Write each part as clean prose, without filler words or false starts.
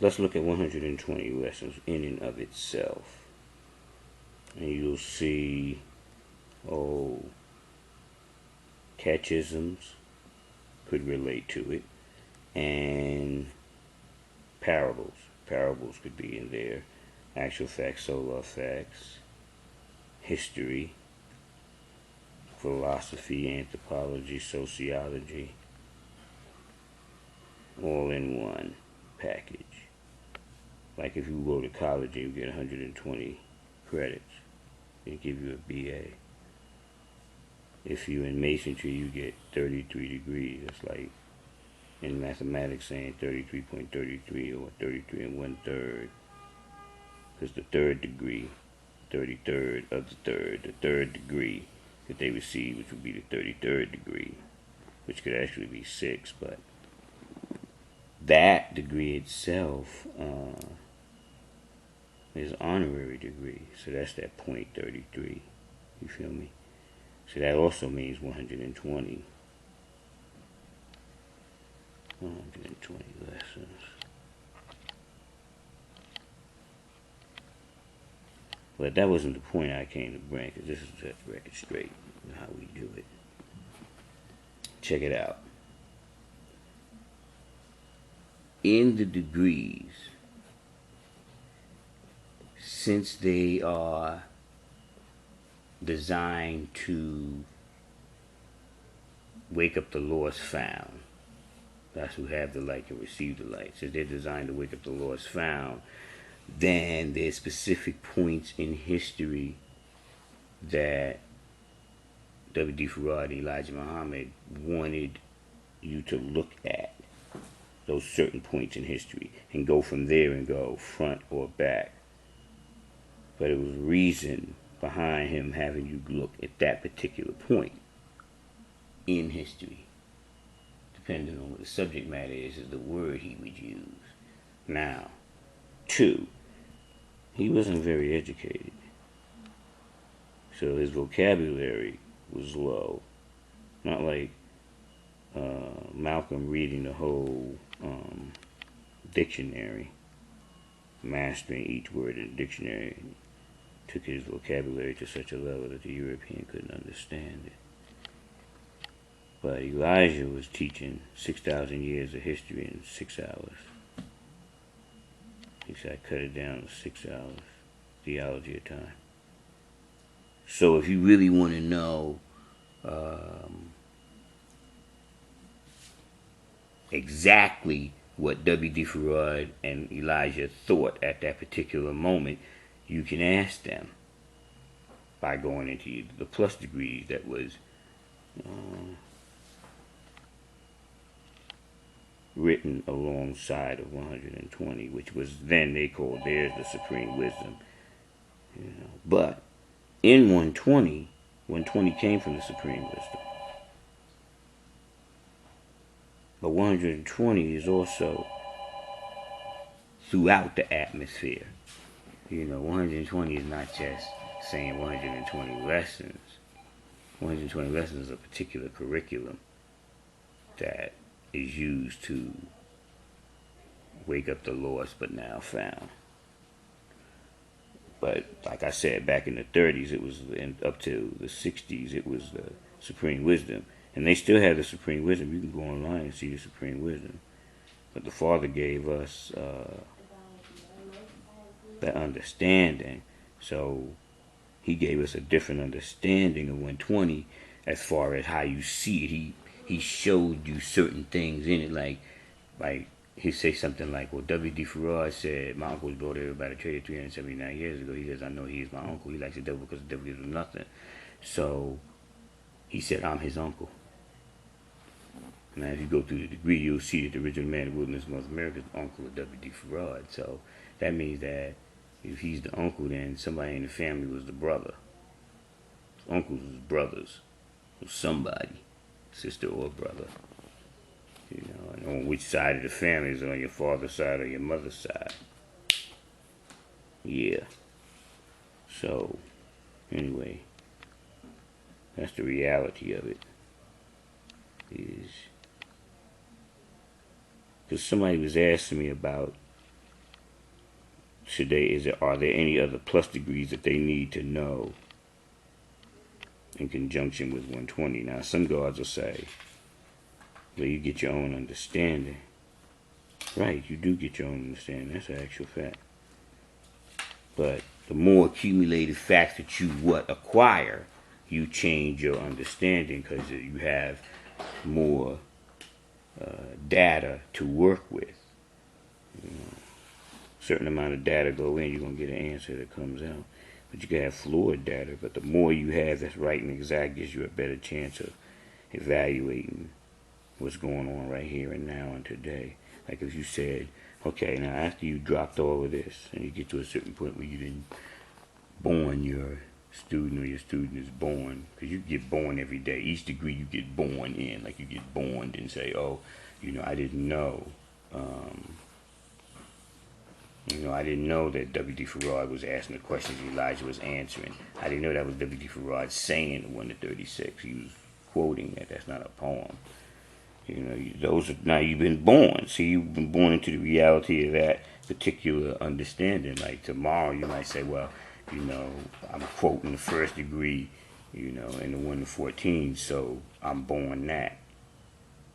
let's look at 120 lessons in and of itself. And you'll see, catechisms could relate to it, and parables. Parables could be in there. Actual facts, solo facts, history, philosophy, anthropology, sociology, all in one package. Like if you go to college and you get 120 credits, they give you a BA. If you're in masonry, you get 33 degrees. That's like in mathematics saying 33.33 or 33 and 1/3. Because the third degree, 33rd of the third degree that they receive, which would be the 33rd degree, which could actually be 6, but that degree itself is honorary degree. So that's that .33. You feel me? So that also means 120. 120 lessons. But that wasn't the point I came to bring, because this is just record straight, how we do it. Check it out. In the degrees, since they are designed to wake up the lost found, that's who have the light can receive the light. Since they're designed to wake up the lost found, then there's specific points in history that W.D. Farad and Elijah Muhammad wanted you to look at. Those certain points in history and go from there and go front or back. But it was reason behind him having you look at that particular point in history. Depending on what the subject matter is the word he would use. Now, 2, he wasn't very educated. So his vocabulary was low. Not like Malcolm reading the whole dictionary, mastering each word in the dictionary, took his vocabulary to such a level that the European couldn't understand it. But Elijah was teaching 6,000 years of history in 6 hours. He said, I cut it down to 6 hours, theology of time. So if you really want to know exactly what W.D. Farad and Elijah thought at that particular moment, you can ask them by going into the plus degrees that was written alongside of 120, which was then they called theirs the supreme wisdom. But in 120 came from the supreme wisdom. But 120 is also throughout the atmosphere. 120 is not just saying 120 lessons. 120 lessons is a particular curriculum that is used to wake up the lost but now found. But like I said, back in the 30s, it was, and up to the 60s, it was the supreme wisdom. And they still have the supreme wisdom. You can go online and see the supreme wisdom. But the Father gave us that understanding. So he gave us a different understanding of 120 as far as how you see it. He showed you certain things in it, like he say something like, well, W.D. Farad said, my uncle was brought everybody traded 379 years ago. He says, I know he is my uncle. He likes the devil because the devil gives him nothing. So he said, I'm his uncle. Now, if you go through the degree, you'll see that the original man of the wilderness of North America is the uncle of W.D. Farad. So that means that if he's the uncle, then somebody in the family was the brother. His uncles was brothers of somebody, sister or brother. And on which side of the family is it, on your father's side or your mother's side? Yeah. So, anyway, that's the reality of it. Is because somebody was asking me about are there any other plus degrees that they need to know in conjunction with 120? Now, some gods will say, well, you get your own understanding. Right, you do get your own understanding. That's an actual fact. But the more accumulated facts that you acquire, you change your understanding because you have more data to work with. You know, certain amount of data go in, you're going to get an answer that comes out. But you can have flawed data, but the more you have that's right and exact gives you a better chance of evaluating what's going on right here and now and today. Like if you said, okay, now after you dropped all of this and you get to a certain point where you didn't born your student or your student is born, because you get born every day. Each degree you get born in, like you get born and say, oh, I didn't know. I didn't know that W.D. Farad was asking the questions Elijah was answering. I didn't know that was W.D. Farad saying the 1 to 36. He was quoting that. That's not a poem. Those are, now you've been born. See, you've been born into the reality of that particular understanding. Like tomorrow you might say, well, I'm quoting the first degree, in the 1 to 14, so I'm born that.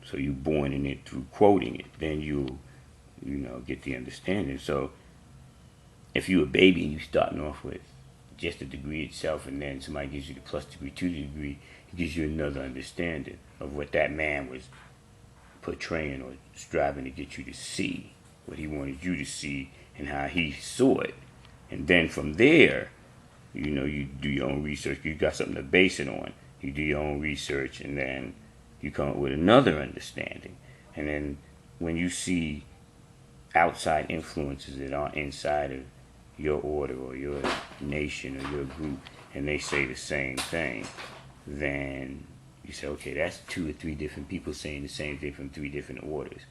So you're born in it through quoting it. Then you'll, get the understanding. So if you're a baby and you're starting off with just the degree itself, and then somebody gives you the plus degree to the degree, it gives you another understanding of what that man was portraying or striving to get you to see, what he wanted you to see and how he saw it. And then from there, you do your own research. You got something to base it on. You do your own research, and then you come up with another understanding. And then when you see outside influences that aren't inside of your order or your nation or your group, and they say the same thing, then you say, okay, that's 2 or 3 different people saying the same thing from 3 different orders.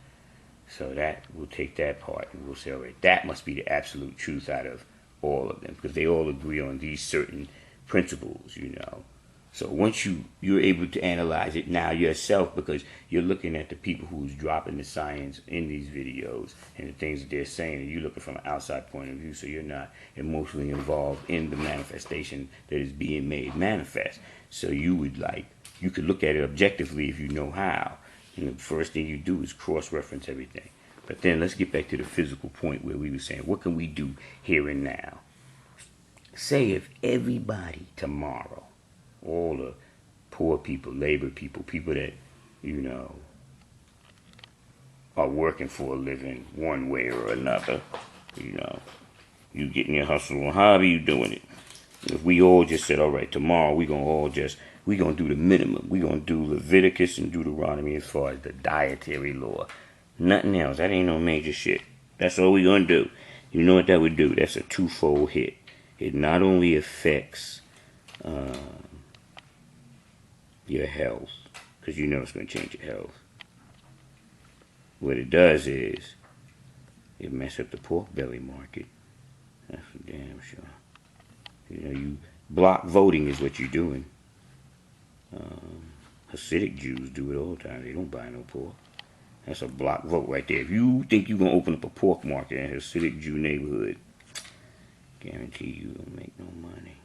So that we'll take that part and we'll say, all right, that must be the absolute truth out of all of them, because they all agree on these certain principles, So once you're able to analyze it now yourself, because you're looking at the people who's dropping the science in these videos and the things that they're saying, and you're looking from an outside point of view, so you're not emotionally involved in the manifestation that is being made manifest. So you could look at it objectively if you know how. And the first thing you do is cross-reference everything. But then let's get back to the physical point where we were saying, what can we do here and now? Say if everybody tomorrow, all the poor people, labor people, people that, are working for a living one way or another, you getting your hustle on, however you doing it. If we all just said, all right, tomorrow we're going to do the minimum. We're going to do Leviticus and Deuteronomy as far as the dietary law. Nothing else. That ain't no major shit. That's all we're going to do. You know what that would do? That's a twofold hit. It not only affects your health, because it's going to change your health. What it does is it messes up the pork belly market. That's for damn sure. You block voting is what you're doing. Hasidic Jews do it all the time. They don't buy no pork. That's a block vote right there. If you think you're going to open up a pork market in a Hasidic Jew neighborhood, guarantee you don't make no money.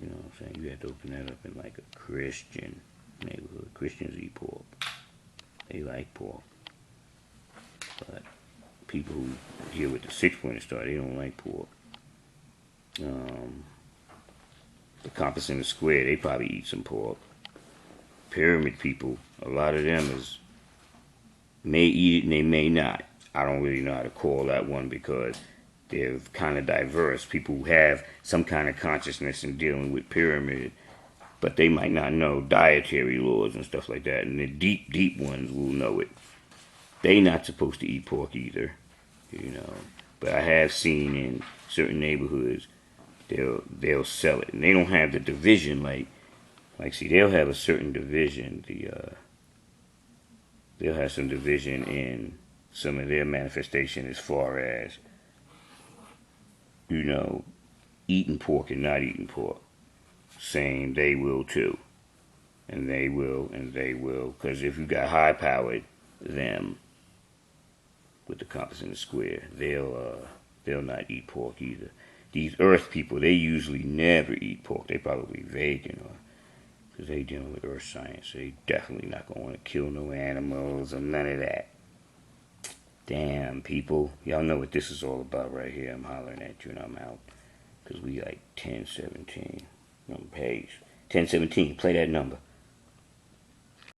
You know what I'm saying? You have to open that up in like a Christian neighborhood. Christians eat pork. They like pork. But people who deal with the 6-pointer star, they don't like pork. The compass in the square, they probably eat some pork. Pyramid people, a lot of them may eat it and they may not. I don't really know how to call that one because they're kind of diverse. People who have some kind of consciousness in dealing with pyramid, but they might not know dietary laws and stuff like that. And the deep, deep ones will know it. They not supposed to eat pork either, But I have seen in certain neighborhoods, they'll sell it, and they don't have the division like see, they'll have a certain division. They'll have some division in some of their manifestation as far as eating pork and not eating pork. Saying they will too, and they will, because if you got high-powered them with the compass in the square, they'll they'll not eat pork either. These earth people, they usually never eat pork. They probably vegan, or because they dealing with earth science. They definitely not going to want to kill no animals or none of that. Damn, people. Y'all know what this is all about right here. I'm hollering at you and I'm out. Because we like 1017 on the page. 1017, play that number.